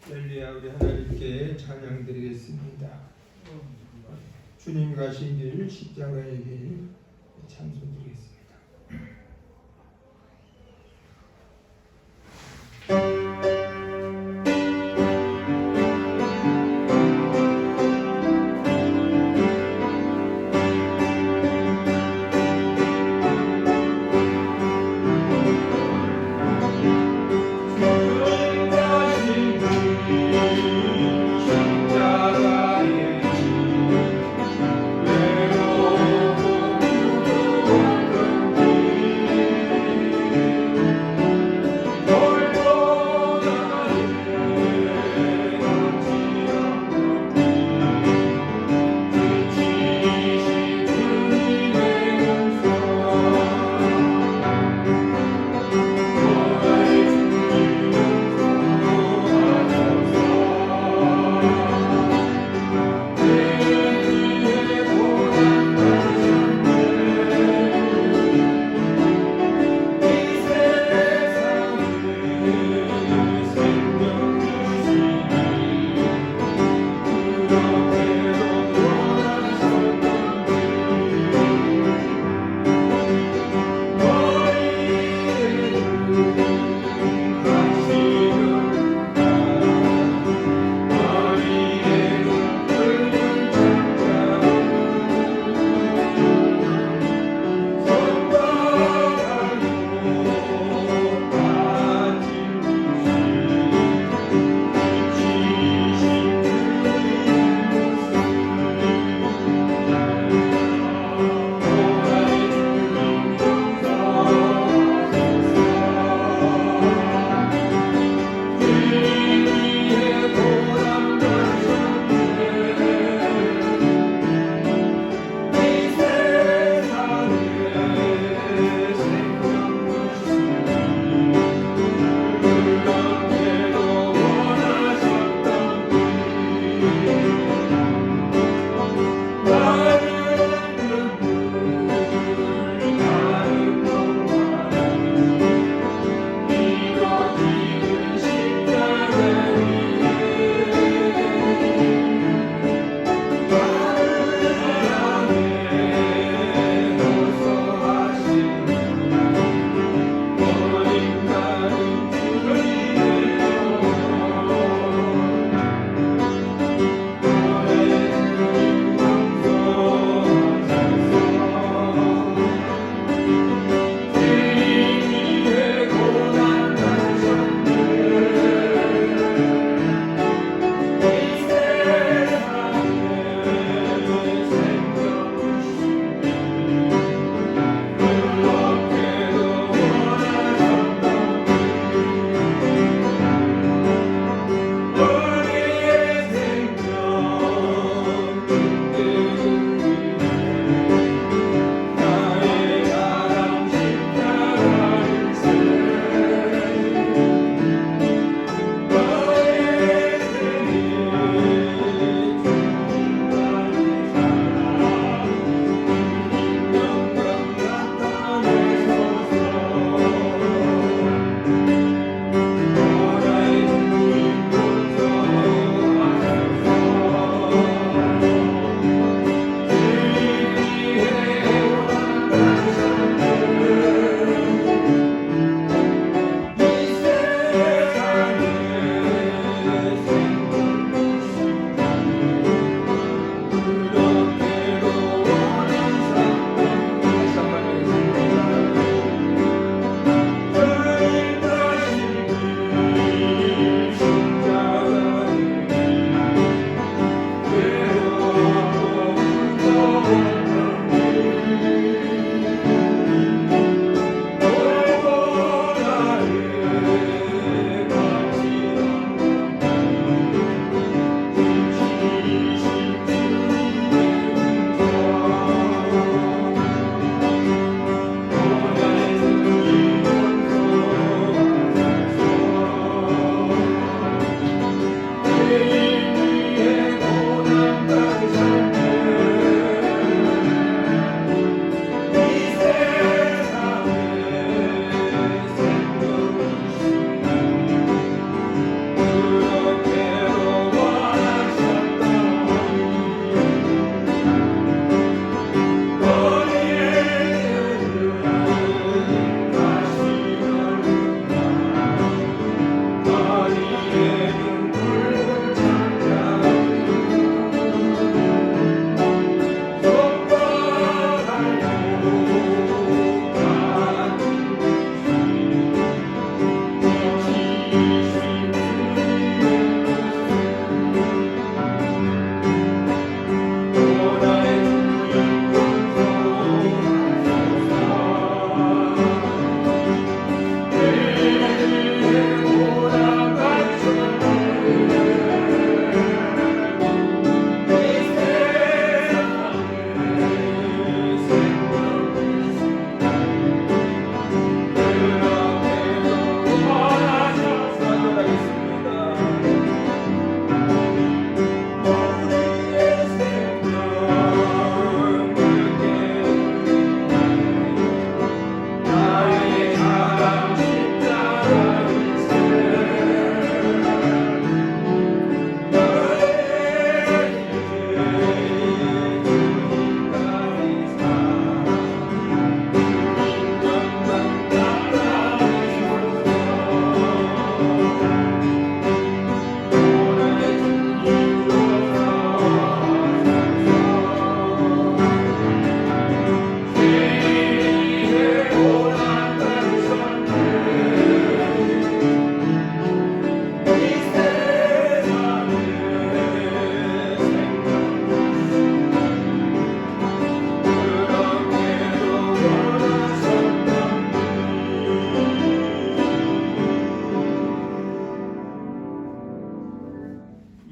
할렐루야. 우리 하나님께 찬양드리겠습니다. 주님 가신 길 십자가의 길 찬송드리겠습니다. 외로워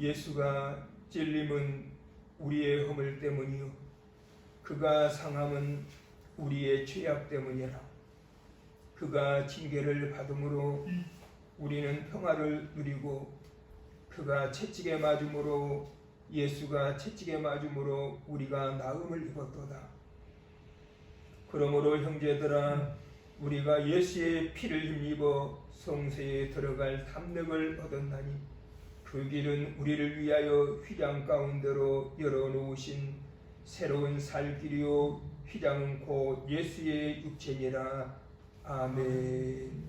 예수가 찔림은 우리의 허물 때문이요 그가 상함은 우리의 죄악 때문이라. 그가 징계를 받음으로 우리는 평화를 누리고 그가 채찍에 맞음으로 예수가 채찍에 맞음으로 우리가 나음을 입었도다. 그러므로 형제들아 우리가 예수의 피를 힘입어 성소에 들어갈 담력을 얻었나니 그 길은 우리를 위하여 휘장 가운데로 열어놓으신 새로운 살 길이요 휘장은 곧 예수의 육체니라. 아멘.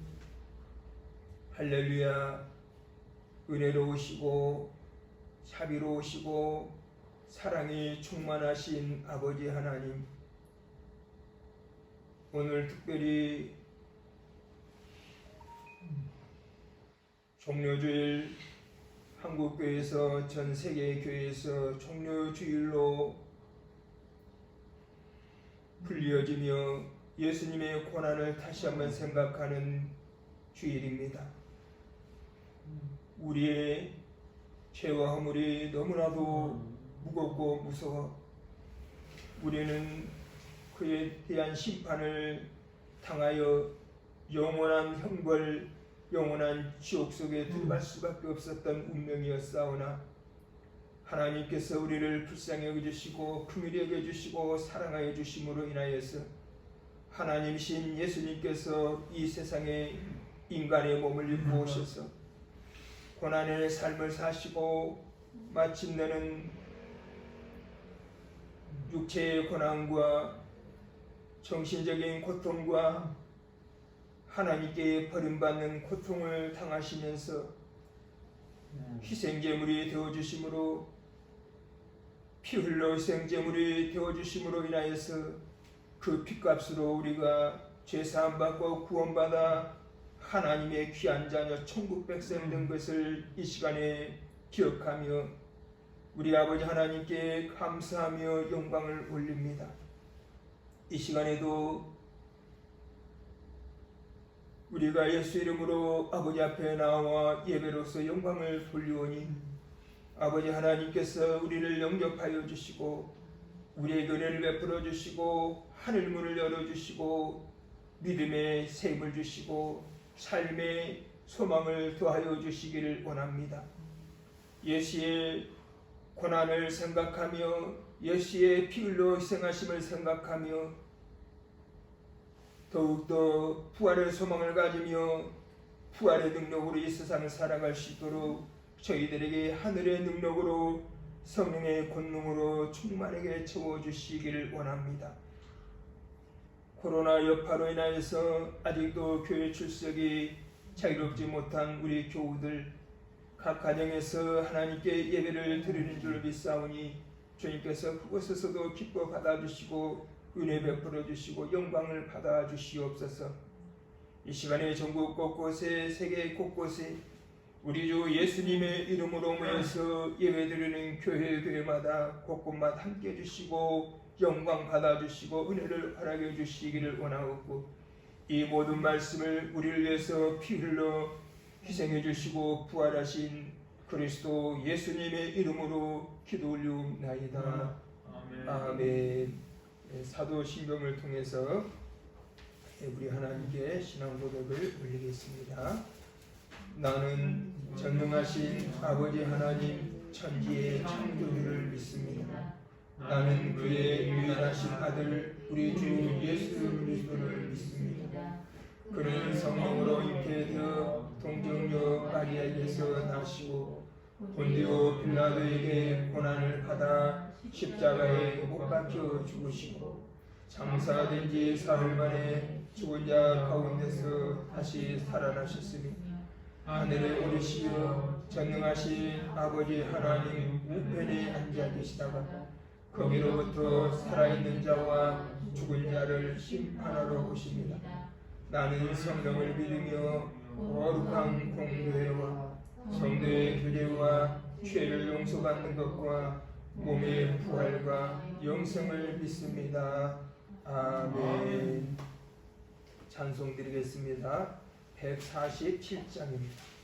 할렐루야. 은혜로우시고 자비로우시고 사랑이 충만하신 아버지 하나님, 오늘 특별히 종료주일 한국교회에서 전 세계 교회에서 종료주일로 불리어지며 예수님의 고난을 다시 한번 생각하는 주일입니다. 우리의 죄와 허물이 너무나도 무겁고 무서워 우리는 그에 대한 심판을 당하여 영원한 형벌, 영원한 지옥 속에 들어갈 수밖에 없었던 운명이었사오나 하나님께서 우리를 불쌍히 여겨주시고 긍휼히 여겨주시고 사랑하여 주심으로 인하여서 하나님이신 예수님께서 이 세상에 인간의 몸을 입고 오셔서 고난의 삶을 사시고 마침내는 육체의 고난과 정신적인 고통과 하나님께 버림받는 고통을 당하시면서 희생제물이 되어주심으로 피 흘러 희생제물이 되어주심으로 인하여서 그 피값으로 우리가 죄사함 받고 구원받아 하나님의 귀한 자녀 천국 백성 된 것을 이 시간에 기억하며 우리 아버지 하나님께 감사하며 영광을 올립니다. 이 시간에도 우리가 예수 이름으로 아버지 앞에 나와 예배로서 영광을 돌리오니 아버지 하나님께서 우리를 영접하여 주시고 우리의 은혜를 베풀어 주시고 하늘문을 열어주시고 믿음의 샘을 주시고 삶의 소망을 더하여 주시기를 원합니다. 예수의 고난을 생각하며 예수의 피 흘려 희생하심을 생각하며 더욱더 부활의 소망을 가지며 부활의 능력으로 이 세상을 살아갈 수 있도록 저희들에게 하늘의 능력으로 성령의 권능으로 충만하게 채워주시기를 원합니다. 코로나 여파로 인하여서 아직도 교회 출석이 자유롭지 못한 우리 교우들 각 가정에서 하나님께 예배를 드리는 줄 믿사오니 주님께서 그곳에서도 기뻐 받아주시고 은혜 베풀어 주시고 영광을 받아 주시옵소서. 이 시간에 전국 곳곳에 세계 곳곳에 우리 주 예수님의 이름으로 모여서 예배드리는 교회마다 곳곳마다 함께 해주시고 영광 받아주시고 은혜를 허락해 주시기를 원하옵고 이 모든 말씀을 우리를 위해서 피 흘러 희생해 주시고 부활하신 그리스도 예수님의 이름으로 기도 올리옵나이다. 아멘. 사도신경을 통해서 우리 하나님께 신앙 고백을 올리겠습니다. 나는 전능하신 아버지 하나님 천지의 창조주를 믿습니다. 나는 그의 유일하신 아들 우리 주 예수 그리스도를 믿습니다. 그는 성령으로 잉태되어 동정녀 마리아에게서 나시고 본디오 빌라도에게 고난을 받아 십자가에 못 박혀 죽으시고 장사된 지 사흘 만에 죽은 자 가운데서 다시 살아나셨으니 하늘에 오르시어 전능하신 아버지 하나님 우편에 앉아 계시다가 거기로부터 살아있는 자와 죽은 자를 심판하러 오십니다. 나는 성령을 믿으며 거룩한 공교회와 성도의 교제와 죄를 용서받는 것과 몸의 부활과 영생을 믿습니다. 아멘. 찬송 드리겠습니다. 147장입니다.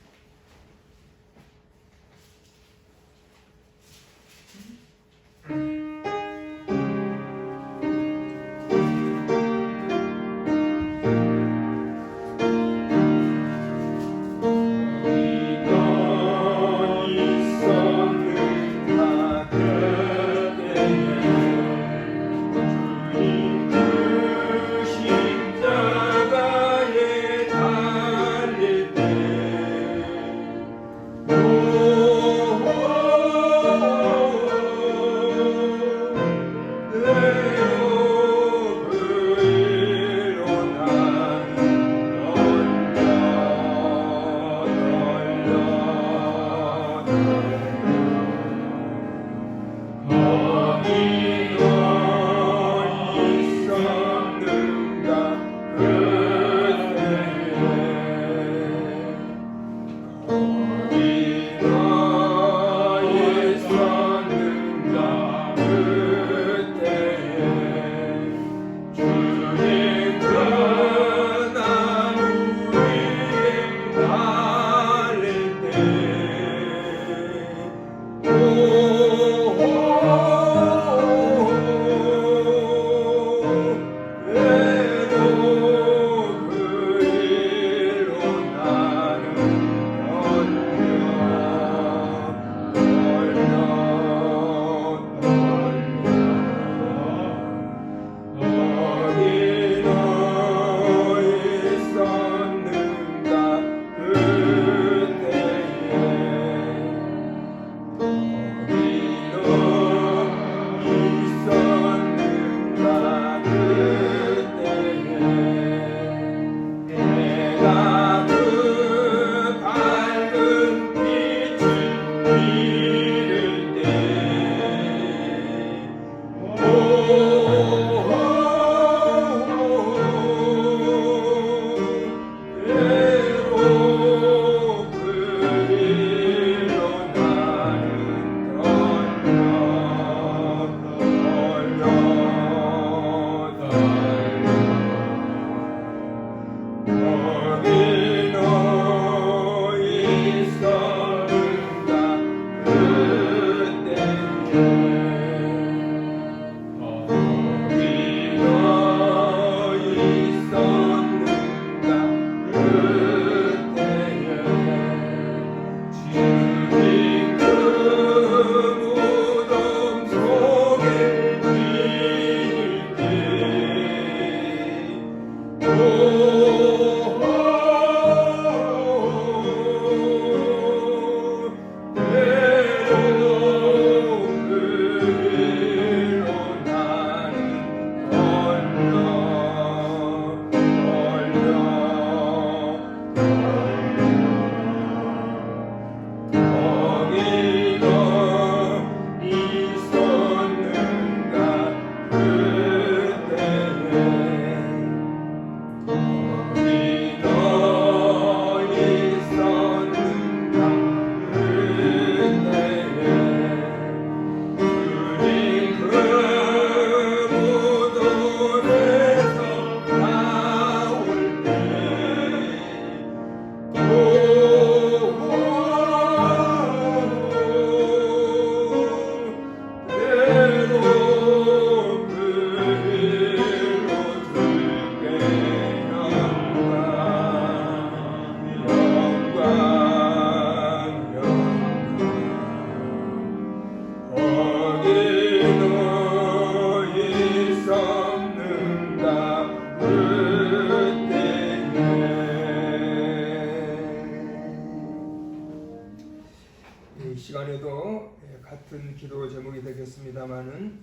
같은 기도 제목이 되겠습니다.마는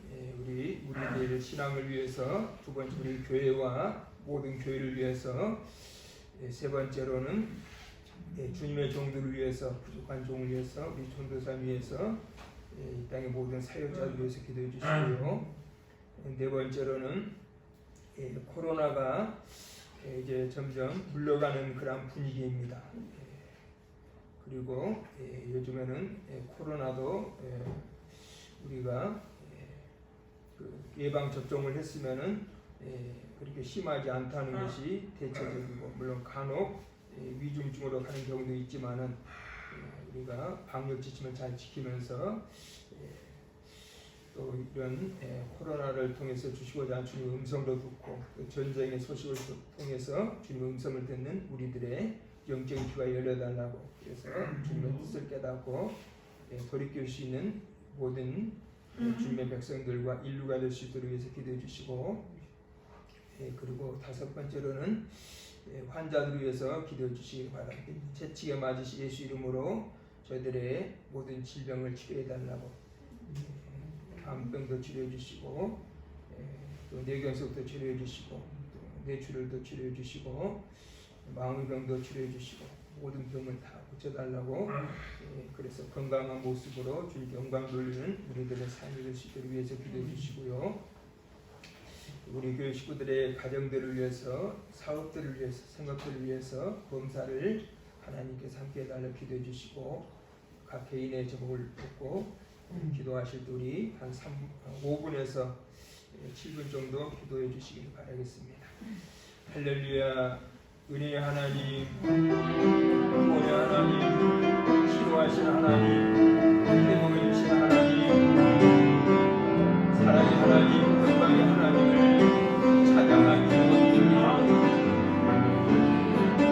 우리들 신앙을 위해서, 두 번째 우리 교회와 모든 교회를 위해서, 세 번째로는 주님의 종들을 위해서, 부족한 종을 위해서, 우리 전도사를 위해서, 이 땅의 모든 사역자를 위해서 기도해 주시고요. 네 번째로는 코로나가 이제 점점 물러가는 그런 분위기입니다. 그리고 요즘에는 코로나도 우리가 예방 접종을 했으면은 그렇게 심하지 않다는 것이 대체적이고, 물론 간혹 위중증으로 가는 경우도 있지만은 우리가 방역 지침을 잘 지키면서 또 이런 코로나를 통해서 주시고자 하는 주님의 음성도 듣고, 또 전쟁의 소식을 통해서 주님의 음성을 듣는 우리들의 영적인 귀가 열려달라고, 그래서 주님의 뜻을 깨닫고 돌이킬 수 있는 모든 주님의 백성들과 인류가 될 수 있도록 위해서 기도해 주시고, 그리고 다섯 번째로는 환자들을 위해서 기도해 주시기 바랍니다. 재치게 맞으시 예수 이름으로 저희들의 모든 질병을 치료해 달라고, 암병도 치료해 주시고, 또 뇌경색도 치료해 주시고, 또 뇌출혈도 치료해 주시고, 마음의 병도 치료해 주시고, 모든 병을 다 고쳐달라고 그래서 건강한 모습으로 주님께 영광 돌리는 우리들의 삶이 될 수 있도록 위해서 기도해 주시고요. 우리 교회 식구들의 가정들을 위해서, 사업들을 위해서, 생각들을 위해서 범사를 하나님께서 함께 해달라고 기도해 주시고, 각 개인의 제목을 듣고 기도하실 때 우리 한 5분에서 7분 정도 기도해 주시길 바라겠습니다. 할렐루야. 은혜의 하나님, 구원의 하나님, 치료하신 하나님, 회복해 주신 하나님, 사랑의 하나님, 건강의 하나님을 찬양하며 드립니다.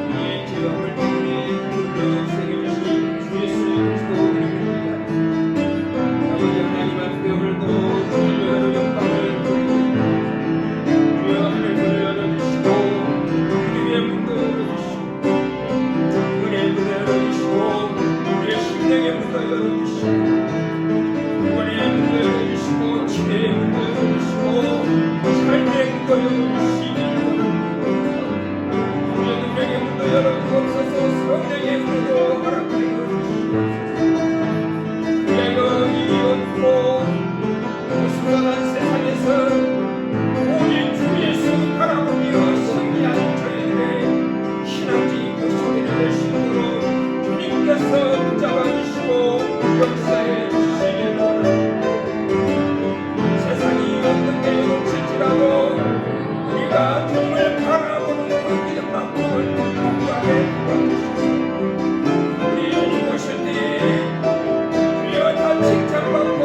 우리의 죄악을 때문에 불러 새겨주신 주 예수 그리스도 이름을 아버지 하나님 앞에 오늘도 주님의 여러 영광을 돌리고 주여 하늘문을 열어주시고 믿음의 문도 열어주시고 은혜의 문을 열어주시고 우리의 심령의 문도 열어주시고 구원의 문도 열어주시고 치료의 문도 열어주시고 삶의 문도 열어주시니 우리의 능력의 문도 열어주옵소서. 성령의 문도 허락하여 주시옵소서. 그리하여 이 어두워 무수한 세상에서 오직 주 예수 바라보며 승리하는 저희들의 신앙적인 모습이 될 수 있도록 주님께서 붙잡아 주시고 역사해 주시길 원합니다. 세상이 어떻게 넘칠지라도 우리가 주님을 바라보는 그 믿음만큼을 건강에 도와주시고 우리 주님 오실 때에 주여 다 칭찬받고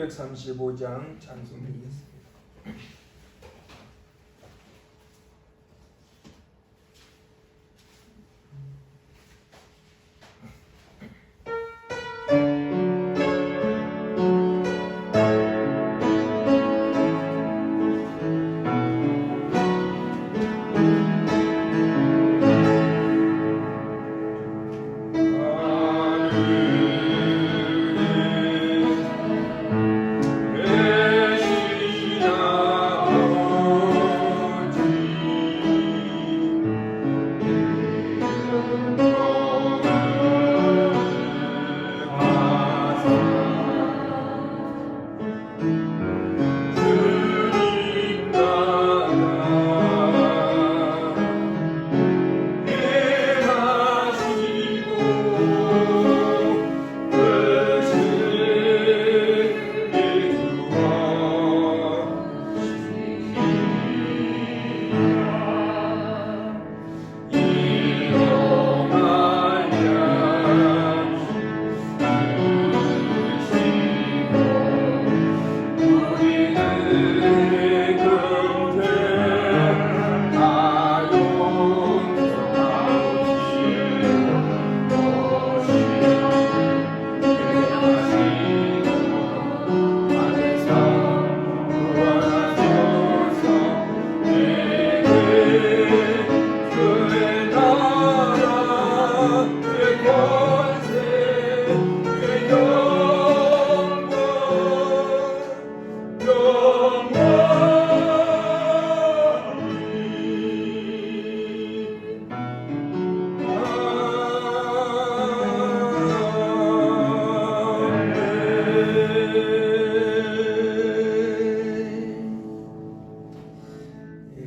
535장 찬송 드리겠습니다.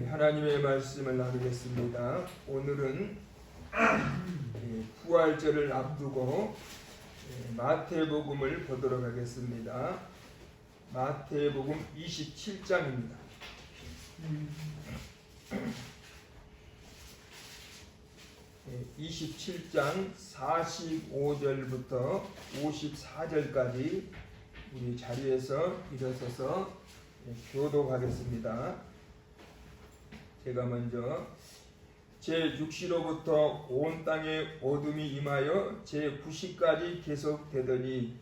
하나님의 말씀을 나누겠습니다. 오늘은 부활절을 앞두고 마태복음을 보도록 하겠습니다. 마태복음 27장입니다. 27장 45절부터 54절까지 우리 자리에서 일어서서 교독하겠습니다. 제가 먼저 제6시로부터 온 땅에 어둠이 임하여 제9시까지 계속되더니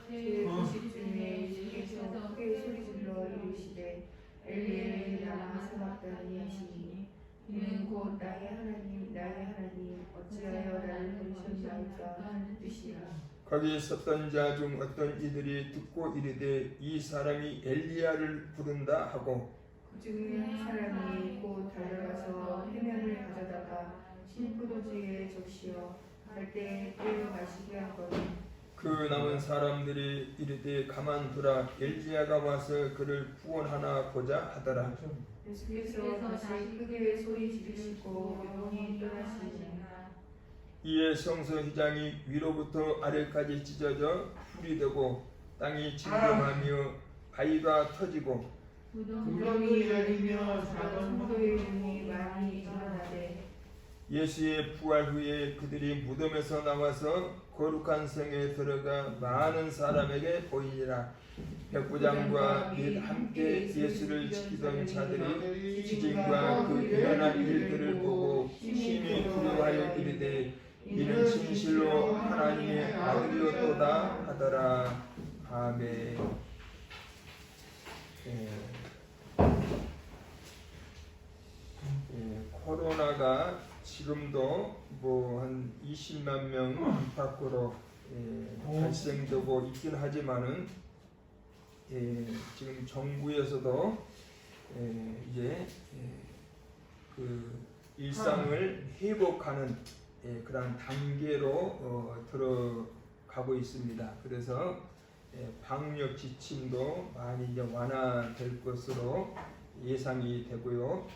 제9시 중에 예수께서 크게 소리질러 이르시되 엘리 라마 사박다니 하시니 이는 곧 나의 하나님 나의 하나님 어찌하여 나를 버리셨나이까 하는 뜻이라. 거기 섰던 자 중 어떤 이들이 듣고 이르되 이 사람이 엘리야를 부른다 하고 그 중에 한 사람이 곧 달려가서 해면을 가져다가 신포도주에 적시어 갈대에 떼어 마시게 하거든. 그 남은 사람들이 이르되 가만두라 엘리야가 와서 그를 구원하나 보자 하더라. 예수께서 다시 크게 소리 지르시고 영이 떠나시니라. 이에 성서 휘장이 위로부터 아래까지 찢어져 풀이 되고 땅이 진동하며 바위가 터지고 무덤이 열리며 작은 소의 눈이 많이 일어나되 예수의 부활 후에 그들이 무덤에서 나와서 거룩한 성에 들어가 많은 사람에게 보이니라. 백부장과 및 함께 예수를 지키던 자들이 지진과 그 일어난 일들을 보고 심히 두려워하여 이르되 이는 진실로 하나님의 아들이었도다 하더라. 아멘. 코로나가 지금도 뭐 한 20만 명 밖으로 발생되고 있긴 하지만은 지금 정부에서도 이제 그 일상을 회복하는 그런 단계로 들어가고 있습니다. 그래서 방역 지침도 많이 이제 완화될 것으로 예상이 되고요.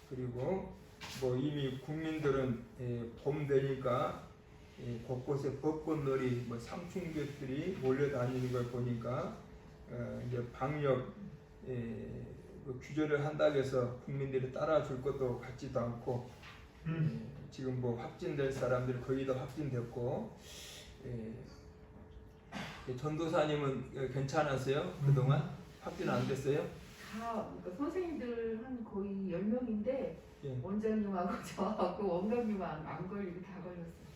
그리고 뭐 이미 국민들은 봄 되니까 곳곳에 벚꽃놀이, 뭐 상충객들이 몰려다니는 걸 보니까 이제 방역 규제를 한다고 해서 국민들이 따라줄 것도 같지도 않고 지금 뭐 확진될 사람들이 거의 다 확진됐고 전도사님은 괜찮았어요? 그동안 확진 안 됐어요? 다 그러니까 선생님들 한 거의 10명인데 예. 원장님하고 저하고 원장님은 안 걸리고 다 걸렸어요.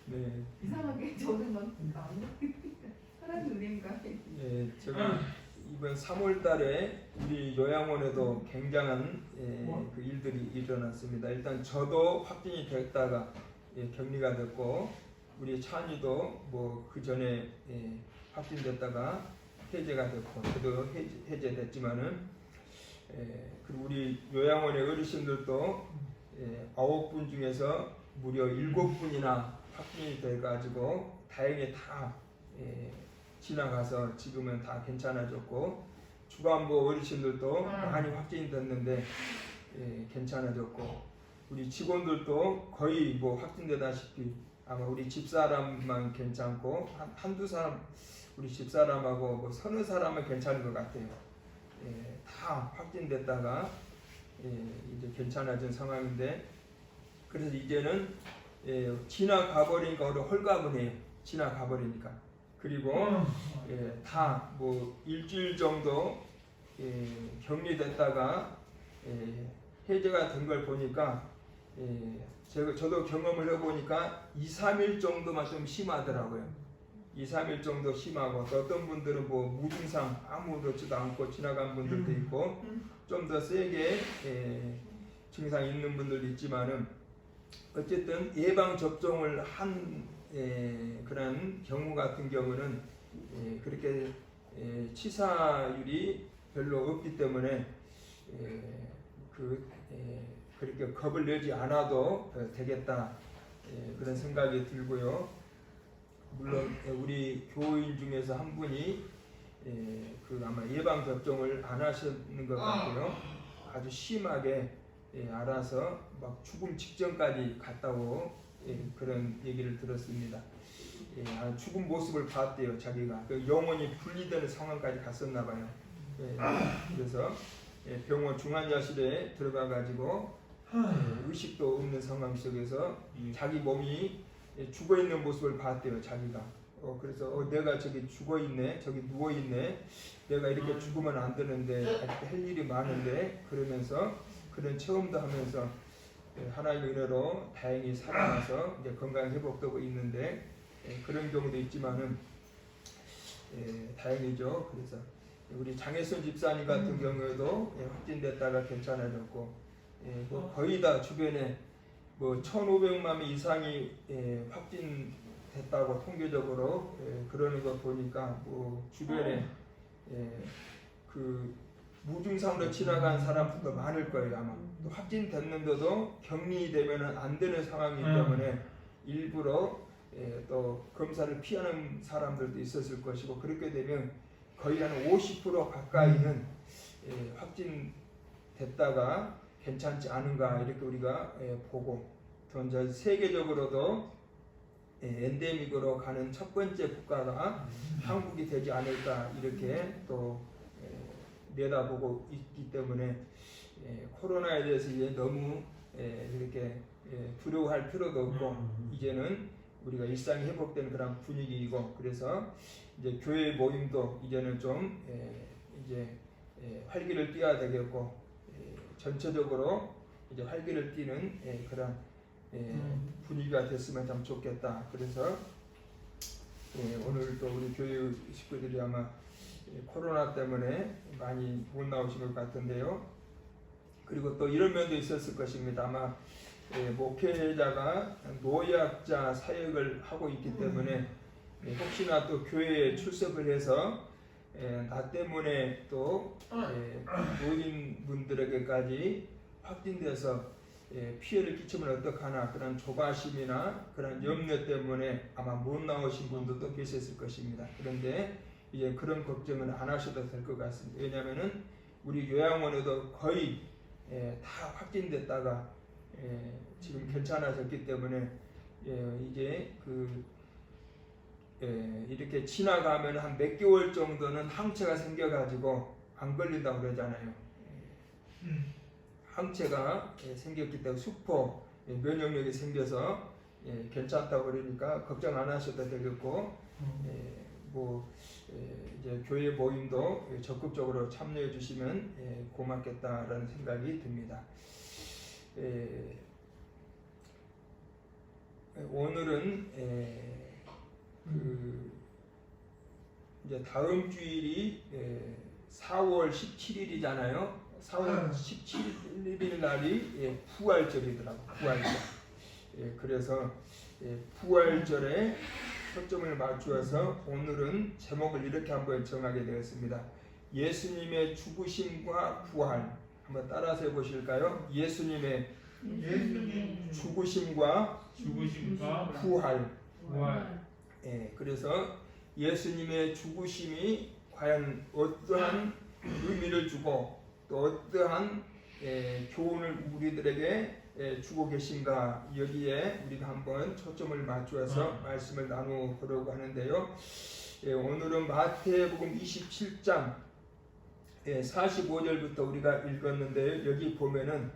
네. 이상하게 저는 안 걸리니까 하나님 은혜인가. 예, 제가 이번 3월달에 우리 요양원에도 굉장한 그 일들이 일어났습니다. 일단 저도 확진이 됐다가 격리가 됐고 우리 찬이도 뭐 그 전에 확진됐다가 해제가 됐고 저도 해제됐지만은 그리고 우리 요양원의 어르신들도 9분 중에서 무려 7분이나 확진이 돼가지고 다행히 다 지나가서 지금은 다 괜찮아졌고 주간부 어르신들도 많이 확진이 됐는데 괜찮아졌고 우리 직원들도 거의 뭐 확진되다시피 아마 우리 집사람만 괜찮고 한두 사람 우리 집사람하고 뭐 서너 사람은 괜찮은 것 같아요. 다 확진됐다가 이제 괜찮아진 상황인데 그래서 이제는 지나가버리니까 홀가분해요. 지나가버리니까 그리고 다 뭐 일주일 정도 격리됐다가 해제가 된 걸 보니까 저도 경험을 해보니까 2, 3일 정도만 좀 심하더라고요. 2, 3일 정도 심하고 또 어떤 분들은 뭐 무증상 아무렇지도 않고 지나간 분들도 있고 좀 더 세게 증상 있는 분들도 있지만은 어쨌든 예방 접종을 한 그런 경우 같은 경우는 그렇게 치사율이 별로 없기 때문에 그렇게 겁을 내지 않아도 되겠다 그런 생각이 들고요. 물론 우리 교인 중에서 한 분이 그 아마 예방 접종을 안 하시는 것 같고요. 아주 심하게 알아서 막 죽음 직전까지 갔다고 그런 얘기를 들었습니다. 죽은 모습을 봤대요. 자기가 영혼이 분리되는 상황까지 갔었나 봐요. 그래서 병원 중환자실에 들어가 가지고 의식도 없는 상황 속에서 자기 몸이 죽어 있는 모습을 봤대요. 자기가 그래서 내가 저기 죽어 있네, 저기 누워 있네, 내가 이렇게 죽으면 안 되는데 아직 할 일이 많은데 그러면서 그런 체험도 하면서 하나님의 은혜로 다행히 살아나서 이제 건강 회복되고 있는데 그런 경우도 있지만은 다행이죠. 그래서 우리 장혜선 집사님 같은 경우에도 확진됐다가 괜찮아졌고 뭐 거의 다 주변에 뭐 1,500만 명 이상이 확진됐다고 통계적으로 그러는 거 보니까 뭐 주변에 그 무증상으로 지나간 사람들도 많을 거예요. 아마 또 확진됐는데도 격리되면 안 되는 상황이기 때문에 일부러 또 검사를 피하는 사람들도 있었을 것이고 그렇게 되면 거의 한 50% 가까이는 확진됐다가 괜찮지 않은가 이렇게 우리가 보고 또 이제 세계적으로도 엔데믹으로 가는 첫 번째 국가가 한국이 되지 않을까 이렇게 또 내다보고 있기 때문에 코로나에 대해서 이제 너무 이렇게 두려워할 필요도 없고 이제는 우리가 일상이 회복되는 그런 분위기이고 그래서 이제 교회 모임도 이제는 좀 이제 활기를 띠어야 되겠고 전체적으로 이제 활기를 띠는 그런 분위기가 됐으면 참 좋겠다. 그래서 오늘 또 우리 교회 식구들이 아마 코로나 때문에 많이 못 나오신 것 같은데요. 그리고 또 이런 면도 있었을 것입니다. 아마 목회자가 노약자 사역을 하고 있기 때문에 혹시나 또 교회에 출석을 해서 나 때문에 또 노인분들에게까지 확진돼서 피해를 끼치면 어떡하나 그런 조바심이나 그런 염려 때문에 아마 못 나오신 분들도 계셨을 것입니다. 그런데 이제 그런 걱정은 안 하셔도 될 것 같습니다. 왜냐하면은 우리 요양원에도 거의 다 확진됐다가 지금 괜찮아졌기 때문에 이제 이렇게 지나가면 한 몇 개월 정도는 항체가 생겨가지고 안 걸린다고 그러잖아요. 항체가 생겼기 때문에 수포 면역력이 생겨서 괜찮다고 그러니까 걱정 안 하셔도 되겠고 이제 교회 모임도 적극적으로 참여해 주시면 고맙겠다라는 생각이 듭니다. 오늘은 이제 다음 주일이 4월 17일이잖아요. 4월 17일 날이 부활절이더라고. 부활절. 그래서 부활절에 초점을 맞추어서 오늘은 제목을 이렇게 한번 정하게 되었습니다. 예수님의 죽으심과 부활. 한번 따라서 해보실까요? 예수님의 죽으심과 부활. 그래서 예수님의 죽으심이 과연 어떠한 의미를 주고 또 어떠한 교훈을 우리들에게 주고 계신가, 여기에 우리가 한번 초점을 맞추어서 말씀을 나누려고 하는데요. 오늘은 마태복음 27장 45절부터 우리가 읽었는데요. 여기 보면은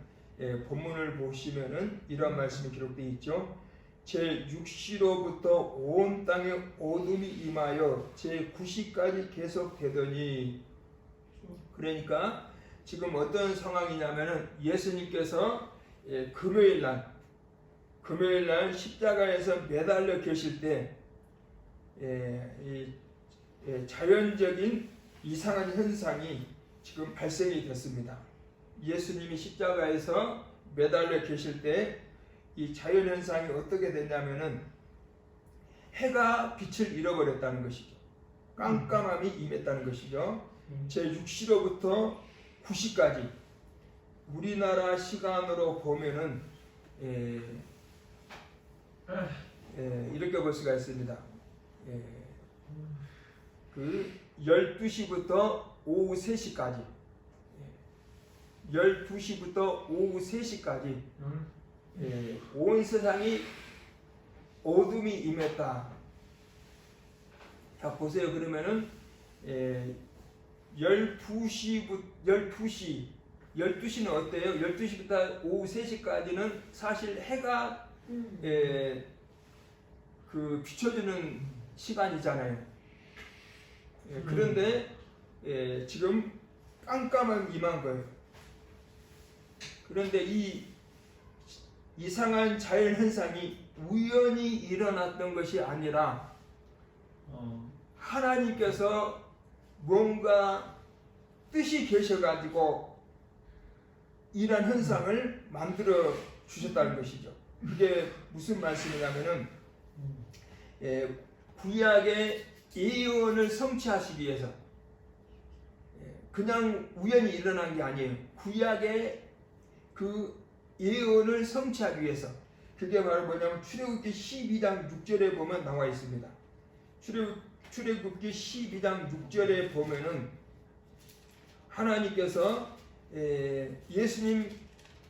본문을 보시면은 이런 말씀이 기록되어 있죠. 제6시로부터 온 땅에 어둠이 임하여 제9시까지 계속되더니, 그러니까 지금 어떤 상황이냐면은 예수님께서 금요일 날 십자가에서 매달려 계실 때 자연적인 이상한 현상이 지금 발생이 됐습니다. 예수님이 십자가에서 매달려 계실 때 이 자연 현상이 어떻게 됐냐면은 해가 빛을 잃어버렸다는 것이죠. 깜깜함이 임했다는 것이죠. 제6시로부터 9시까지 우리나라 시간으로 보면은 이렇게 볼 수가 있습니다. 그 12시부터 오후 3시까지 12시부터 오후 3시까지 온 세상이 어둠이 임했다. 자, 보세요. 그러면은 12시는 어때요? 12시부터 오후 3시까지는 사실 해가 그 비춰주는 시간이잖아요. 그런데 지금 깜깜함이 임한 거예요. 그런데 이 이상한 자연 현상이 우연히 일어났던 것이 아니라 하나님께서 뭔가 뜻이 계셔가지고 이런 현상을 만들어 주셨다는 것이죠. 그게 무슨 말씀이냐면은 구약의 예언을 성취하시기 위해서 그냥 우연히 일어난 게 아니에요. 구약의 그 예언을 성취하기 위해서. 그게 바로 뭐냐면 출애굽기 12장 6절에 보면 나와 있습니다. 출애굽기 12장 6절에 보면은 하나님께서 예수님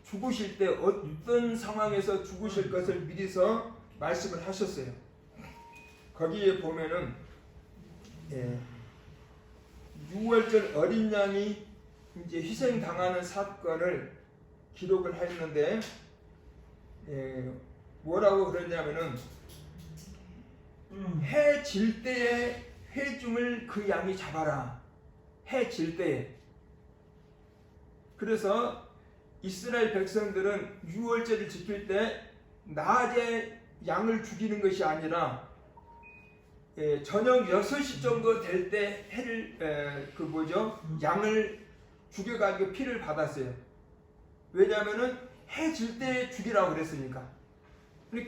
죽으실 때 어떤 상황에서 죽으실 것을 미리서 말씀을 하셨어요. 거기에 보면은 6월절 어린 양이 이제 희생당하는 사건을 기록을 했는데 뭐라고 그러냐면은 해 질 때에 회중을 그 양이 잡아라. 해 질 때에. 그래서 이스라엘 백성들은 6월절을 지킬 때 낮에 양을 죽이는 것이 아니라 저녁 6시 정도 될 때 해를 양을 죽여가지고 피를 받았어요. 왜냐하면은 해 질 때 죽이라고 그랬으니까.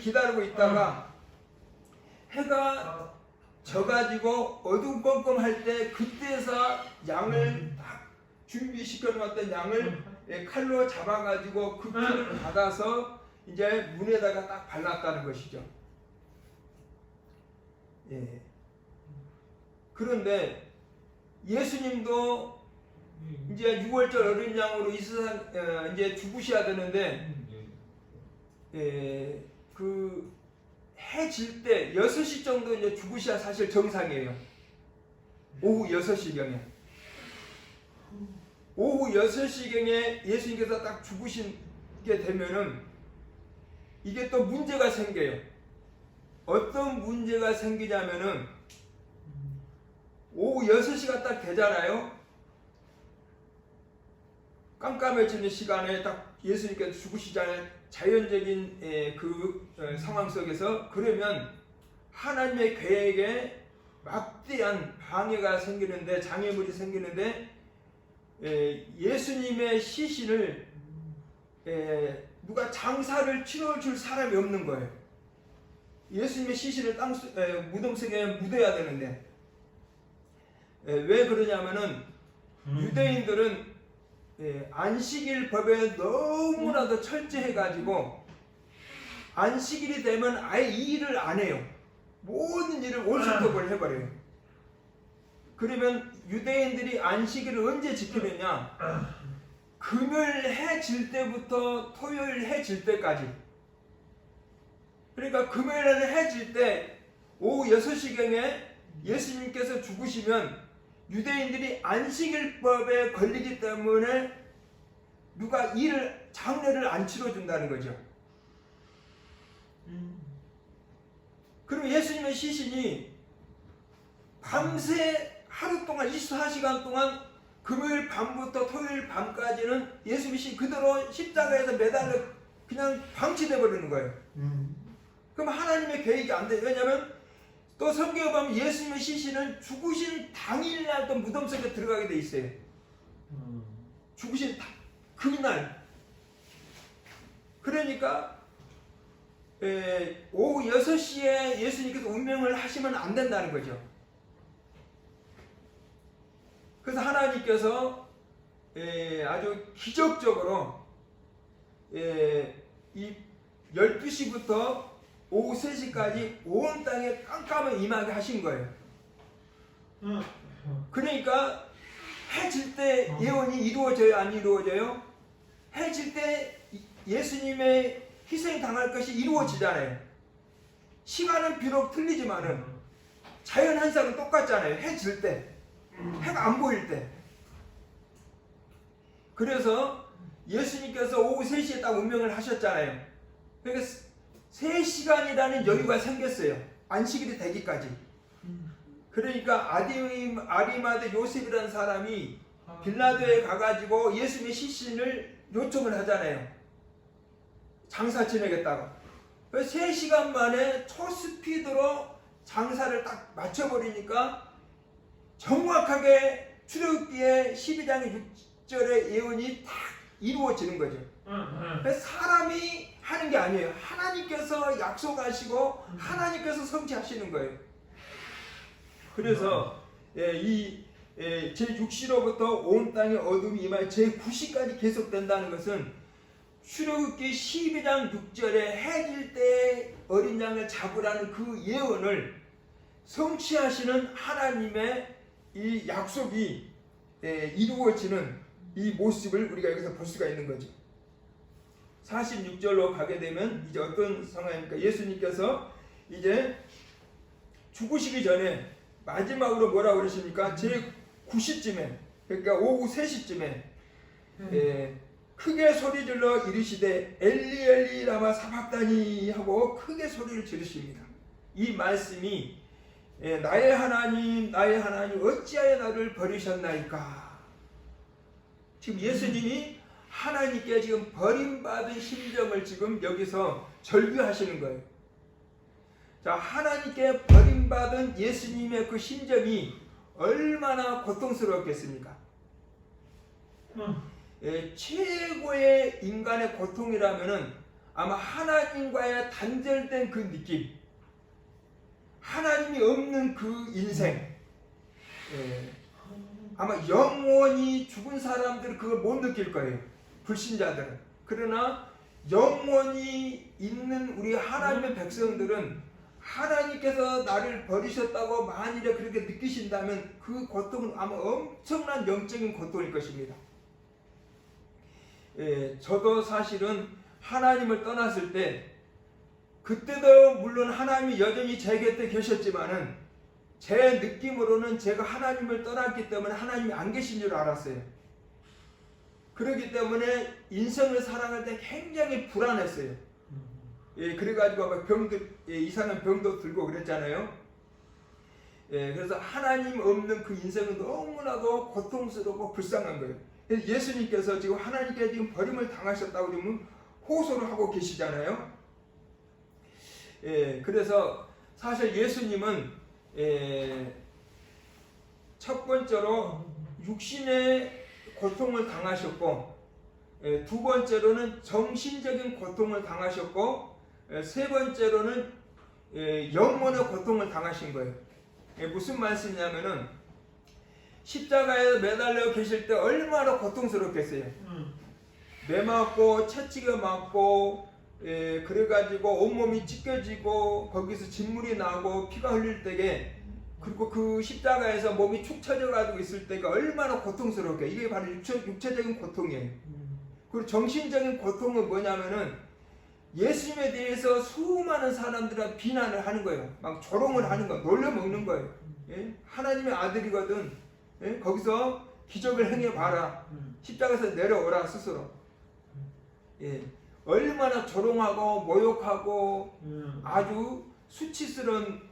기다리고 있다가 해가 져가지고 어두컴컴할 때 그때서 양을 딱 준비시켜 놓았던 양을 칼로 잡아가지고 그 피를 받아서 이제 문에다가 딱 발랐다는 것이죠. 그런데 예수님도 이제 6월절 어린 양으로 이 세상 이제 죽으셔야 되는데 그 해 질 때 6시 정도 이제 죽으셔야 사실 정상이에요. 오후 6시경에. 오후 6시경에 예수님께서 딱 죽으시게 되면은 이게 또 문제가 생겨요. 어떤 문제가 생기냐면은 오후 6시가 딱 되잖아요. 깜깜해지는 시간에 딱 예수님께서 죽으시잖아요. 자연적인 상황 속에서 그러면 하나님의 계획에 막대한 방해가 생기는데, 장애물이 생기는데, 예수님의 시신을 누가 장사를 치러줄 사람이 없는 거예요. 예수님의 시신을 무덤 속에 묻어야 되는데, 왜 그러냐면은 유대인들은 안식일 법에 너무나도 철저해가지고 안식일이 되면 아예 이 일을 안 해요. 모든 일을 올스톱을 해버려요. 그러면 유대인들이 안식일을 언제 지키느냐? 금요일 해 질 때부터 토요일 해 질 때까지. 그러니까 금요일 해 질 때 오후 6시경에 예수님께서 죽으시면 유대인들이 안식일법에 걸리기 때문에 누가 장례를 안 치러준다는 거죠. 그럼 예수님의 시신이 밤새 하루 동안 24시간 동안 금요일 밤부터 토요일 밤까지는 예수님의 시신 그대로 십자가에서 매달려 그냥 방치돼 버리는 거예요. 그럼 하나님의 계획이 안 돼요. 왜냐하면 또 성경에 보면 예수님의 시신은 죽으신 당일날 또 무덤 속에 들어가게 돼 있어요. 죽으신 그날. 그러니까 오후 6시에 예수님께서 운명을 하시면 안 된다는 거죠. 그래서 하나님께서 아주 기적적으로 이 12시부터 오후 3시까지 온 땅에 깜깜한 임하게 하신 거예요. 그러니까 해 질 때 예언이 이루어져요, 안 이루어져요? 해 질 때 예수님의 희생 당할 것이 이루어지잖아요. 시간은 비록 틀리지만은 자연 현상은 똑같잖아요. 해 질 때, 해가 안 보일 때. 그래서 예수님께서 오후 3시에 딱 운명을 하셨잖아요. 그러니까 3시간이라는 여유가 생겼어요. 안식일이 되기까지. 그러니까 아리마대 요셉이라는 사람이 빌라도에 가가지고 예수님의 시신을 요청을 하잖아요. 장사 지내겠다고. 3시간 만에 초스피드로 장사를 딱 맞춰버리니까 정확하게 출애굽기의 12장의 6절의 예언이 딱 이루어지는 거죠. 사람이 하는 게 아니에요. 하나님께서 약속하시고 하나님께서 성취하시는 거예요. 그래서 제6시로부터 온 땅에 어둠이 임하여 제9시까지 계속된다는 것은 출애굽기 12장 6절에 해질 때 어린 양을 잡으라는 그 예언을 성취하시는 하나님의 이 약속이 이루어지는 이 모습을 우리가 여기서 볼 수가 있는 거죠. 46절로 가게 되면 이제 어떤 상황입니까? 예수님께서 이제 죽으시기 전에 마지막으로 뭐라고 그러십니까? 제9시쯤에, 그러니까 오후 3시쯤에 크게 소리질러 이르시되 엘리 엘리 라마 사박다니 하고 크게 소리를 지르십니다. 이 말씀이 나의 하나님 나의 하나님 어찌하여 나를 버리셨나이까. 지금 예수님이 하나님께 지금 버림받은 심정을 지금 여기서 절규하시는 거예요. 자, 하나님께 버림받은 예수님의 그 심정이 얼마나 고통스러웠겠습니까? 최고의 인간의 고통이라면은 아마 하나님과의 단절된 그 느낌, 하나님이 없는 그 인생, 아마 영원히 죽은 사람들은 그걸 못 느낄 거예요. 불신자들은. 그러나 영원히 있는 우리 하나님의 백성들은 하나님께서 나를 버리셨다고 만일에 그렇게 느끼신다면 그 고통은 아마 엄청난 영적인 고통일 것입니다. 저도 사실은 하나님을 떠났을 때 그때도 물론 하나님이 여전히 제 곁에 계셨지만은 제 느낌으로는 제가 하나님을 떠났기 때문에 하나님이 안 계신 줄 알았어요. 그렇기 때문에 인생을 살아갈 때 굉장히 불안했어요. 그래가지고 막 이상한 병도 들고 그랬잖아요. 그래서 하나님 없는 그 인생은 너무나도 고통스럽고 불쌍한 거예요. 그래서 예수님께서 지금 하나님께 지금 버림을 당하셨다고 그러면 호소를 하고 계시잖아요. 그래서 사실 예수님은 첫 번째로 육신의 고통을 당하셨고, 두 번째로는 정신적인 고통을 당하셨고, 세 번째로는 영혼의 고통을 당하신 거예요. 무슨 말씀이냐면은 십자가에 매달려 계실 때 얼마나 고통스럽겠어요. 매 맞고 채찍에 맞고 그래가지고 온몸이 찢겨지고 거기서 진물이 나고 피가 흘릴 때에, 그리고 그 십자가에서 몸이 축 처져 가지고 있을 때가 얼마나 고통스럽게, 이게 바로 육체적인 고통이에요. 그리고 정신적인 고통은 뭐냐면은 예수님에 대해서 수많은 사람들은 비난을 하는 거예요. 막 조롱을 하는 거예요. 놀려먹는 거예요. 하나님의 아들이거든. 거기서 기적을 행해봐라. 십자가에서 내려오라 스스로. 얼마나 조롱하고 모욕하고 아주 수치스러운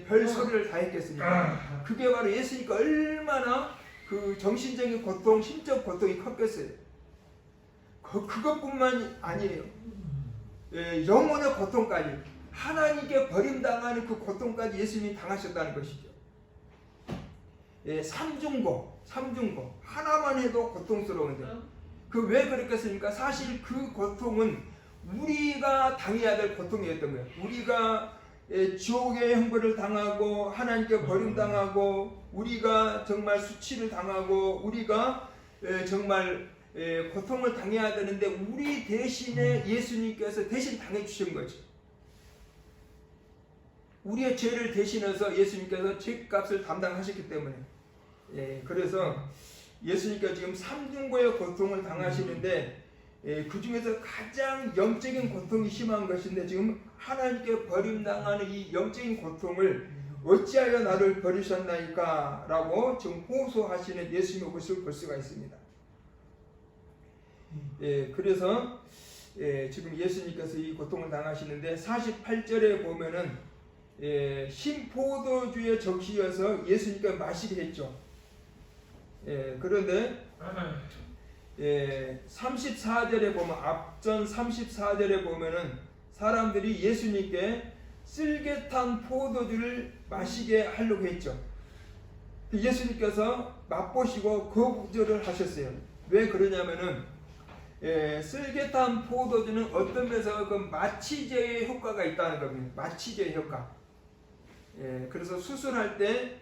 별소리를 다 했겠습니까? 그게 바로 예수니까 얼마나 그 정신적인 고통, 심적 고통이 컸겠어요. 그것뿐만 아니에요. 영혼의 고통까지, 하나님께 버림당하는 그 고통까지 예수님이 당하셨다는 것이죠. 삼중고 하나만 해도 고통스러운데 그 왜 그랬겠습니까? 사실 그 고통은 우리가 당해야 될 고통이었던 거예요. 우리가 지옥의 형벌을 당하고 하나님께 버림당하고 우리가 정말 수치를 당하고 우리가 정말 고통을 당해야 되는데 우리 대신에 예수님께서 대신 당해주신 거죠. 우리의 죄를 대신해서 예수님께서 죄값을 담당하셨기 때문에. 그래서 예수님께서 지금 삼중고의 고통을 당하시는데 그 중에서 가장 영적인 고통이 심한 것인데, 지금 하나님께 버림당하는 이 영적인 고통을 어찌하여 나를 버리셨나이까 라고 지금 호소하시는 예수님의 모습을 볼 수가 있습니다. 그래서 지금 예수님께서 이 고통을 당하시는데 48절에 보면은 신포도주의 적시여서 예수님께서 마시게 했죠. 그런데 34절에 보면, 앞전 34절에 보면은 사람들이 예수님께 쓸개탄 포도주를 마시게 하려고 했죠. 예수님께서 맛보시고 거부절을 하셨어요. 왜 그러냐면은 쓸개탄 포도주는 어떤 면에서 그 마취제의 효과가 있다는 겁니다. 마취제의 효과. 그래서 수술할 때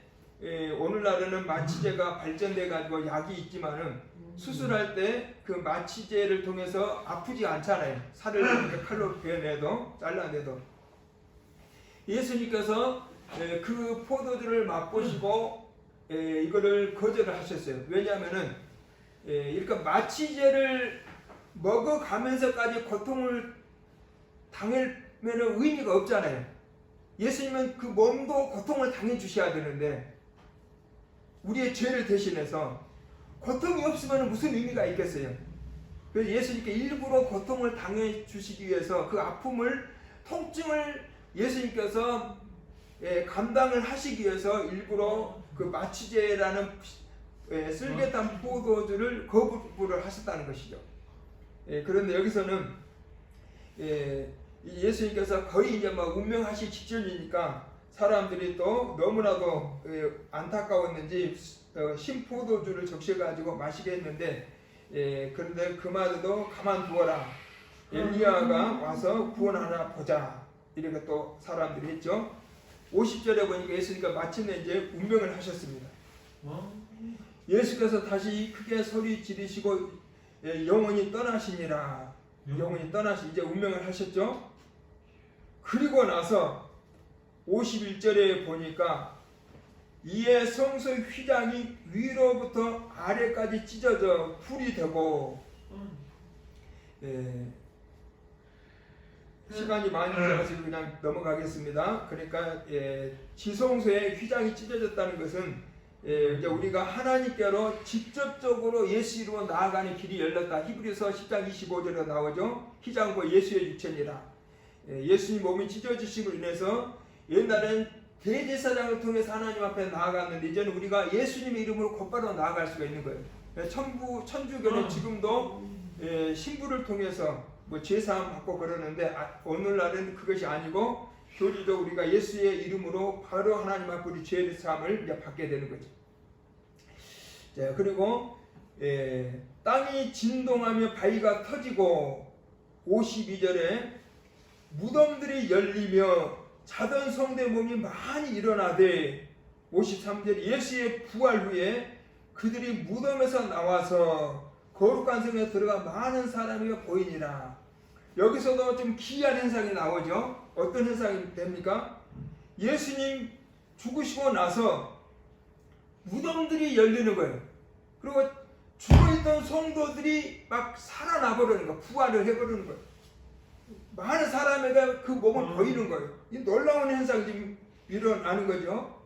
오늘날에는 마취제가 발전돼 가지고 약이 있지만은 수술할 때 그 마취제를 통해서 아프지 않잖아요. 살을 이렇게 칼로 베어내도 잘라내도. 예수님께서 그 포도주를 맛보시고 이거를 거절을 하셨어요. 왜냐하면은 이렇게 마취제를 먹어가면서까지 고통을 당하면은 의미가 없잖아요. 예수님은 그 몸도 고통을 당해 주셔야 되는데 우리의 죄를 대신해서 고통이 없으면 무슨 의미가 있겠어요? 그래서 예수님께 일부러 고통을 당해 주시기 위해서 그 아픔을, 통증을 예수님께서 감당을 하시기 위해서 일부러 그 마취제라는 쓸개탄 포도주를 거부를 하셨다는 것이죠. 그런데 여기서는 예수님께서 거의 이제 막 운명하시기 직전이니까 사람들이 또 너무나도 안타까웠는지 신포도주를 적셔가지고 마시게 했는데, 그런데 그마저도 가만두어라, 엘리야가 와서 구원하나 보자, 이렇게 또 사람들이 했죠. 50절에 보니까 예수님께서 마침내 이제 운명을 하셨습니다. 예수께서 다시 크게 소리 지르시고 영원히 떠나시니라. 영원히 떠나시, 이제 운명을 하셨죠. 그리고 나서 51절에 보니까 이에 성소 휘장이 위로부터 아래까지 찢어져 불이 되고, 시간이 많이 들어서 그냥 넘어가겠습니다. 그러니까 지성소의 휘장이 찢어졌다는 것은 이제 우리가 하나님께로 직접적으로 예수 이름으로 나아가는 길이 열렸다. 히브리서 10장 25절에 나오죠. 휘장과 예수의 육체니라. 예수님 몸이 찢어지심으로 인해서 옛날엔 대제사장을 통해서 하나님 앞에 나아갔는데 이제는 우리가 예수님의 이름으로 곧바로 나아갈 수가 있는 거예요. 천주교는 지금도 신부를 통해서 뭐 제사함 받고 그러는데 오늘날은 그것이 아니고 교리도 우리가 예수의 이름으로 바로 하나님 앞에 우리 죄의 사함을 이제 받게 되는 거죠. 자, 그리고 땅이 진동하며 바위가 터지고 52절에 무덤들이 열리며 자던 성대 몸이 많이 일어나되 53절 예수의 부활 후에 그들이 무덤에서 나와서 거룩한 성에 들어가 많은 사람이 보이니라. 여기서도 좀 기이한 현상이 나오죠. 어떤 현상이 됩니까? 예수님 죽으시고 나서 무덤들이 열리는 거예요. 그리고 죽어있던 성도들이 막 살아나 버리는 거예요. 부활을 해버리는 거예요. 많은 사람에게 그 몸을 보이는 거예요. 이 놀라운 현상이 지금 일어나는 거죠.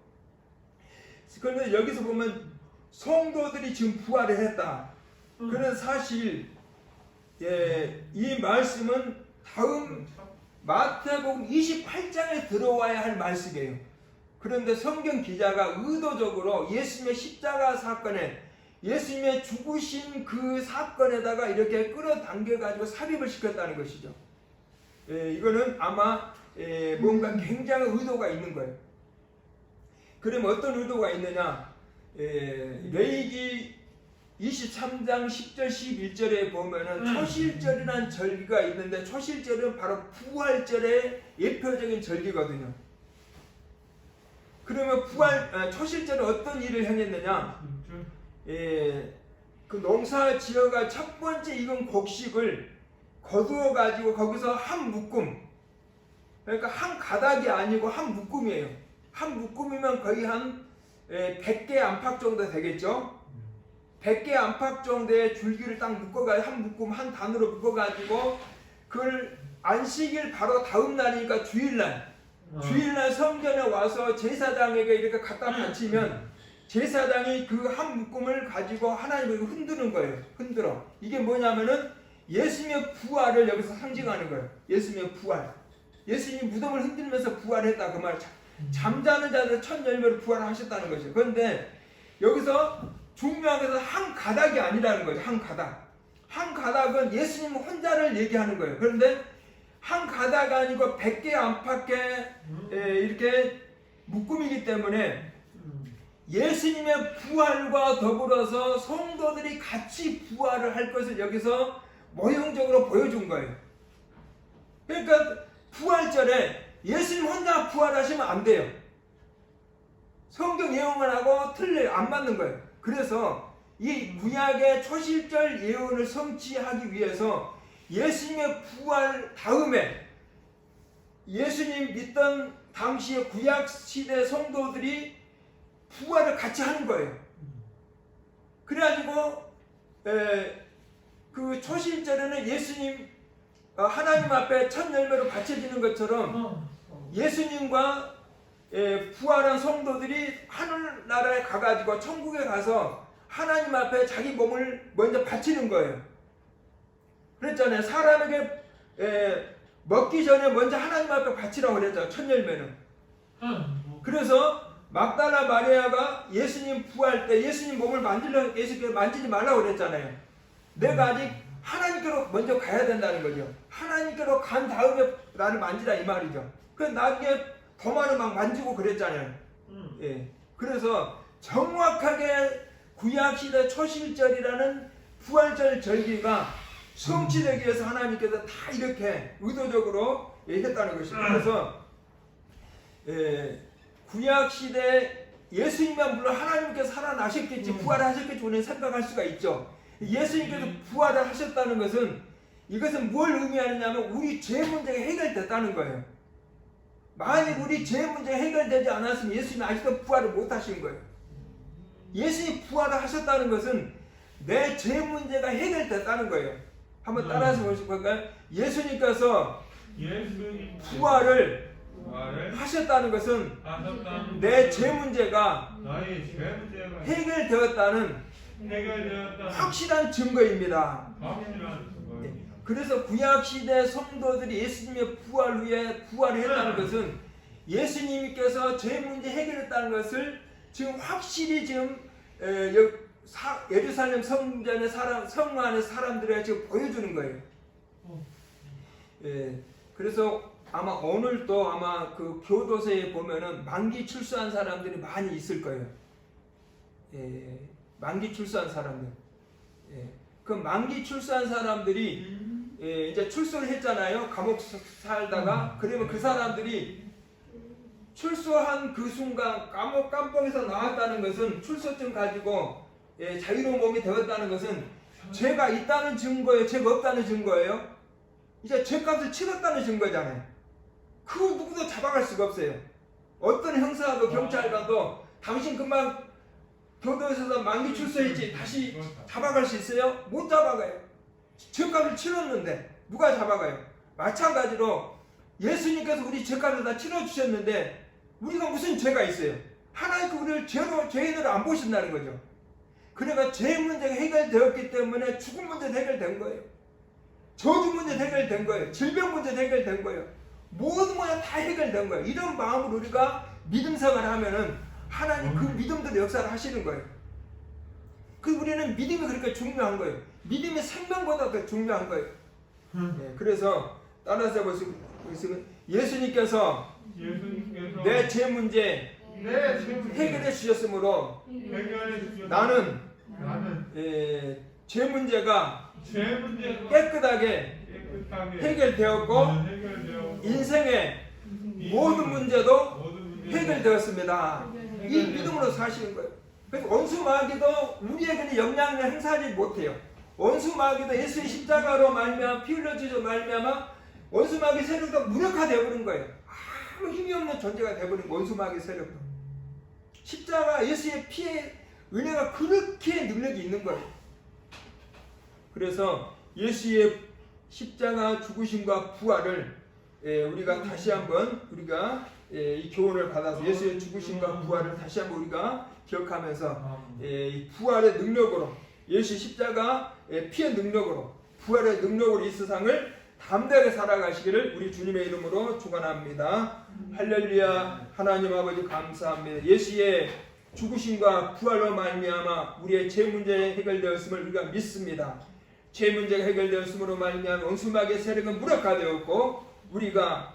그런데 여기서 보면 성도들이 지금 부활을 했다. 그런 사실, 이 말씀은 다음 마태복음 28장에 들어와야 할 말씀이에요. 그런데 성경 기자가 의도적으로 예수님의 십자가 사건에 예수님의 죽으신 그 사건에다가 이렇게 끌어당겨 가지고 삽입을 시켰다는 것이죠. 이거는 아마 뭔가 굉장한 의도가 있는 거예요. 그럼 어떤 의도가 있느냐? 레위기 23장 10절 11절에 보면은 초실절이라는 절기가 있는데 초실절은 바로 부활절의 예표적인 절기거든요. 그러면 초실절은 어떤 일을 행했느냐? 그 농사 지어가 첫 번째 익은 곡식을 거두어 가지고 거기서 한 묶음, 그러니까 한 가닥이 아니고 한 묶음이에요. 한 묶음이면 거의 한 100개 안팎 정도 되겠죠. 100개 안팎 정도의 줄기를 딱 묶어가지고 한 묶음 한 단으로 묶어가지고 그걸 안식일 바로 다음 날이니까 주일날 성전에 와서 제사장에게 이렇게 갖다 바치면 제사장이 그 한 묶음을 가지고 하나님을 흔드는 거예요. 흔들어. 이게 뭐냐면은 예수님의 부활을 여기서 상징하는 거예요. 예수님의 부활. 예수님이 무덤을 흔들면서 부활했다 그 말. 잠자는 자들 첫 열매로 부활하셨다는 거죠. 그런데 여기서 중요한 것은 한 가닥이 아니라는 거죠. 한 가닥. 한 가닥은 예수님 혼자를 얘기하는 거예요. 그런데 한 가닥 아니고 100개 안팎의 이렇게 묶음이기 때문에 예수님의 부활과 더불어서 성도들이 같이 부활을 할 것을 여기서 모형적으로 보여준 거예요. 그러니까 부활절에 예수님 혼자 부활하시면 안 돼요. 성경 예언만 하고 틀려요. 안 맞는 거예요. 그래서 이 구약의 초실절 예언을 성취하기 위해서 예수님의 부활 다음에 예수님 믿던 당시의 구약 시대 성도들이 부활을 같이 하는 거예요. 그래가지고 그 초실절에는 예수님 하나님 앞에 첫 열매로 바쳐지는 것처럼 예수님과 부활한 성도들이 하늘나라에 가가지고 천국에 가서 하나님 앞에 자기 몸을 먼저 바치는 거예요. 그랬잖아요. 사람에게 먹기 전에 먼저 하나님 앞에 바치라고 그랬잖아요. 첫 열매는. 그래서 막달라 마리아가 예수님 부활 때 예수님 몸을 만지려고 예수님께 만지지 말라고 그랬잖아요. 내가 아직 하나님께로 먼저 가야 된다는 거죠. 하나님께로 간 다음에 나를 만지라 이 말이죠. 그 나중에 도마를 막 만지고 그랬잖아요. 그래서 정확하게 구약시대 초실절이라는 부활절 절기가 성취되기 위해서 하나님께서 다 이렇게 의도적으로 했다는 것입니다. 그래서 구약시대 예수님만 물론 하나님께서 살아나셨겠지 부활하셨겠지 우리는 생각할 수가 있죠. 예수님께서 부활을 하셨다는 것은 이것은 뭘 의미하느냐면 우리 죄 문제가 해결됐다는 거예요. 만약 우리 죄 문제가 해결되지 않았으면 예수님이 아직도 부활을 못 하신 거예요. 예수님이 부활을 하셨다는 것은 내 죄 문제가 해결됐다는 거예요. 한번 따라서 보실까요? 예수님께서 부활을 하셨다는 것은 내 죄 문제가 해결되었다는 확실한 증거입니다. 그래서 구약시대 성도들이 예수님의 부활 후에 부활을 했다는 것은 예수님께서 죄 문제 해결했다는 것을 지금 확실히 지금 예루살렘 성전의 성 안의 사람들에게 지금 보여주는 거예요. 예, 그래서 아마 오늘도 아마 그 교도소에 보면은 만기 출소한 사람들이 많이 있을 거예요. 예, 만기 출소한 사람들. 예, 그 만기 출소한 사람들이 이제 출소를 했잖아요. 감옥 살다가. 그러면 그 사람들이 출소한 그 순간 감옥 깜빡에서 나왔다는 것은 출소증 가지고 자유로운 몸이 되었다는 것은 죄가 있다는 증거예요? 죄가 없다는 증거예요? 이제 죄값을 치렀다는 증거잖아요. 그거 누구도 잡아갈 수가 없어요. 어떤 형사도 경찰관도 당신 금방 교도소에서 만기 출소했지 다시 잡아갈 수 있어요? 못 잡아가요. 죄값을 치렀는데 누가 잡아가요? 마찬가지로 예수님께서 우리 죄값을 다 치러주셨는데 우리가 무슨 죄가 있어요? 하나님께 우리를 죄인으로 안 보신다는 거죠. 그러니까 죄 문제가 해결되었기 때문에 죽음 문제도 해결된 거예요. 저주 문제 해결된 거예요. 질병 문제 해결된 거예요. 모든 문제 다 해결된 거예요. 이런 마음으로 우리가 믿음 생활을 하면은 하나님 그 믿음대로 역사를 하시는 거예요. 그 우리는 믿음이 그렇게 중요한 거예요. 믿음이 생명보다 더 중요한 거예요. 네, 그래서 따라서 보시면 예수님께서 내 죄 문제 해결해 주셨으므로 나는 죄 문제가 깨끗하게 해결되었고 인생의 모든 문제도 해결되었습니다. 이 믿음으로 사시는 거예요. 그래서 원수 마귀도 우리에게는 영향을 행사하지 못해요. 원수 마귀도 예수의 십자가로 말미암아 피 흘려주죠 말미암아 원수 마귀 세력도 무력화되어 버린 거예요. 아무 힘이 없는 존재가 되어버린 원수 마귀 세력도. 십자가 예수의 피의 은혜가 그렇게 능력이 있는 거예요. 그래서 예수의 십자가 죽으심과 부활을 우리가 다시 한번 우리가 이 교훈을 받아서 예수의 죽으심과 부활을 다시 한번 우리가 기억하면서 이 부활의 능력으로 예수 십자가 피의 능력으로 부활의 능력으로 이 세상을 담대하게 살아가시기를 우리 주님의 이름으로 축원합니다. 할렐루야. 하나님 아버지 감사합니다. 예수의 죽으심과 부활로 말미암아 우리의 죄 문제 해결되었음을 우리가 믿습니다. 죄 문제가 해결되었으므로 말미암아 원수마귀의 세력은 무력화되었고 우리가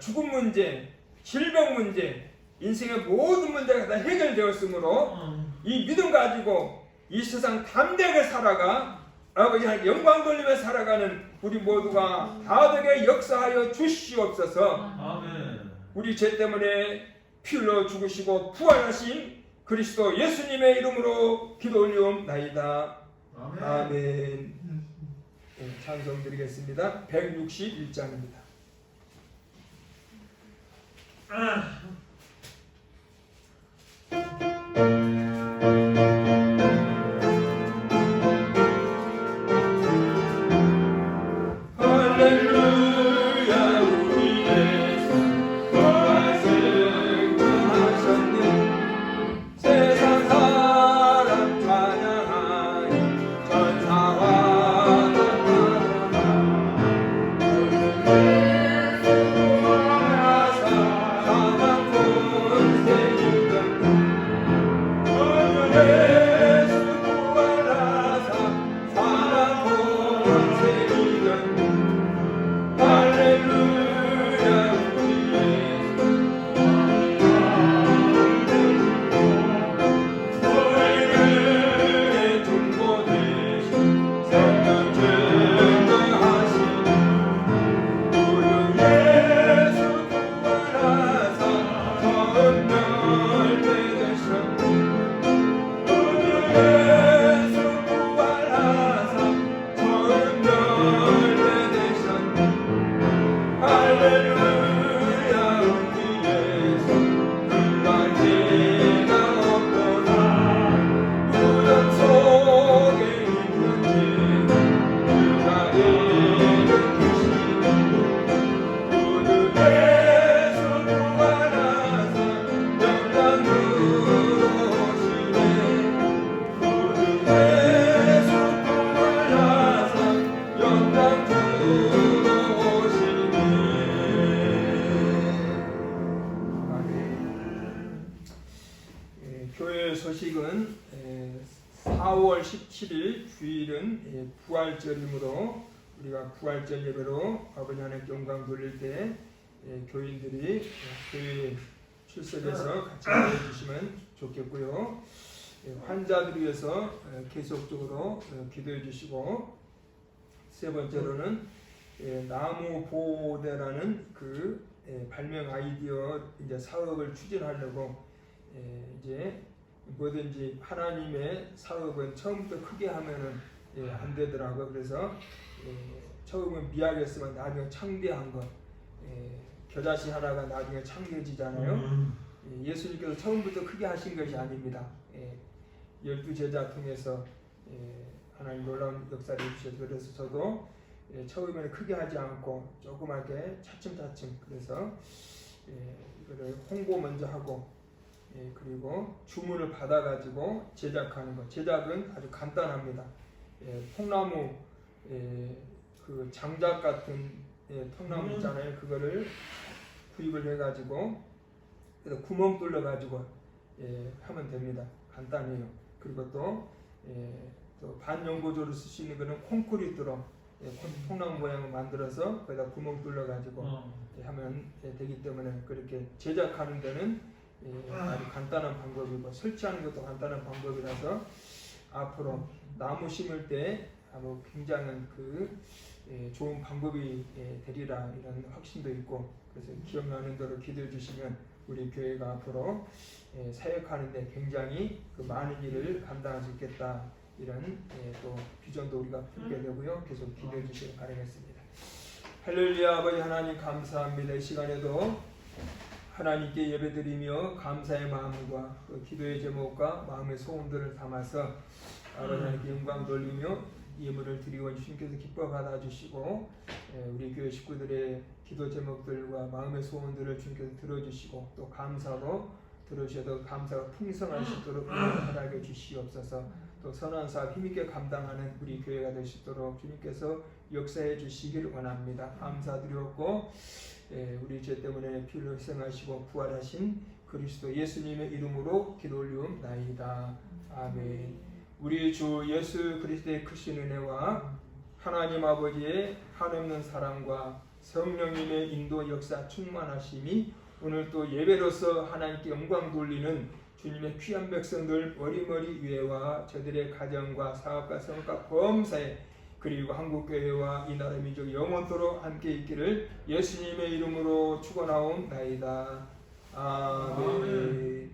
죽음 문제, 질병 문제, 인생의 모든 문제가 다 해결되었으므로 이 믿음 가지고 이 세상 담대하게 살아가 아버지 하나님 영광 돌리며 살아가는 우리 모두가 다 되게 역사하여 주시옵소서. 아멘. 우리 죄 때문에 피 흘려 죽으시고 부활하신 그리스도 예수님의 이름으로 기도 올리옵나이다. 아멘. 찬송 드리겠습니다. 161장입니다. 7일 주일은 부활절이므로 우리가 부활절 예배로 아버지 하나님께 영광 돌릴 때 교인들이 교회에 출석해서 같이 기도해 주시면 좋겠고요. 환자들 위해서 계속적으로 기도해 주시고, 세 번째로는 나무 보호대라는 그 발명 아이디어 이제 사업을 추진하려고 이제 뭐든지 하나님의 사업은 처음부터 크게 하면은 안 되더라고요. 그래서 처음은 미약했으면 나중에 창대한 것, 겨자씨 하나가 나중에 창대해지잖아요. 예수님께서 처음부터 크게 하신 것이 아닙니다. 12제자 통해서 하나님 놀라운 역사를 해주셔서, 그래서 저도 처음에는 크게 하지 않고 조그맣게 차츰차츰, 그래서 이거를 홍보 먼저 하고, 그리고 주문을 받아가지고 제작하는 것. 제작은 아주 간단합니다. 통나무 그 장작 같은 통나무 있잖아요. 그거를 구입을 해가지고 그래서 구멍 뚫려가지고 하면 됩니다. 간단해요. 그리고 또 반연고조로 쓸 수 있는 거는 콘크리트로 통나무 모양을 만들어서 거기다 구멍 뚫려가지고 하면 되기 때문에, 그렇게 제작하는 데는 아주 간단한 방법이고 설치하는 것도 간단한 방법이라서 앞으로 나무 심을 때 아마 굉장한 좋은 방법이 되리라, 이런 확신도 있고, 그래서 기억나는 대로 기도해 주시면 우리 교회가 앞으로 사역하는 데 굉장히 많은 일을 감당할 수 있겠다, 이런 또 비전도 우리가 품게 되고요. 계속 기도해 주시길 바라겠습니다. 할렐루야. 아버지 하나님 감사합니다. 이 시간에도 하나님께 예배드리며 감사의 마음과 기도의 제목과 마음의 소원들을 담아서 아버지 하나님께 영광 돌리며 예물을 드리고 주님께서 기뻐 받아주시고, 우리 교회 식구들의 기도 제목들과 마음의 소원들을 주님께서 들어주시고, 또 감사로 들으셔도 감사가 풍성할 수 있도록 허락해 주시옵소서. 또 선한 사업 힘있게 감당하는 우리 교회가 될 수 있도록 주님께서 역사해 주시길 원합니다. 감사드렸고, 우리 죄 때문에 피를 희생하시고 부활하신 그리스도 예수님의 이름으로 기도 올리옵나이다. 아멘. 우리 주 예수 그리스도의 크신 은혜와 하나님 아버지의 한없는 사랑과 성령님의 인도 역사 충만하심이 오늘 또 예배로서 하나님께 영광 돌리는 주님의 귀한 백성들 머리머리 위에와 저들의 가정과 사업과 성과 범사에, 그리고 한국교회와 이 나라 민족 영원토록 함께 있기를 예수님의 이름으로 축원하옵나이다. 아멘.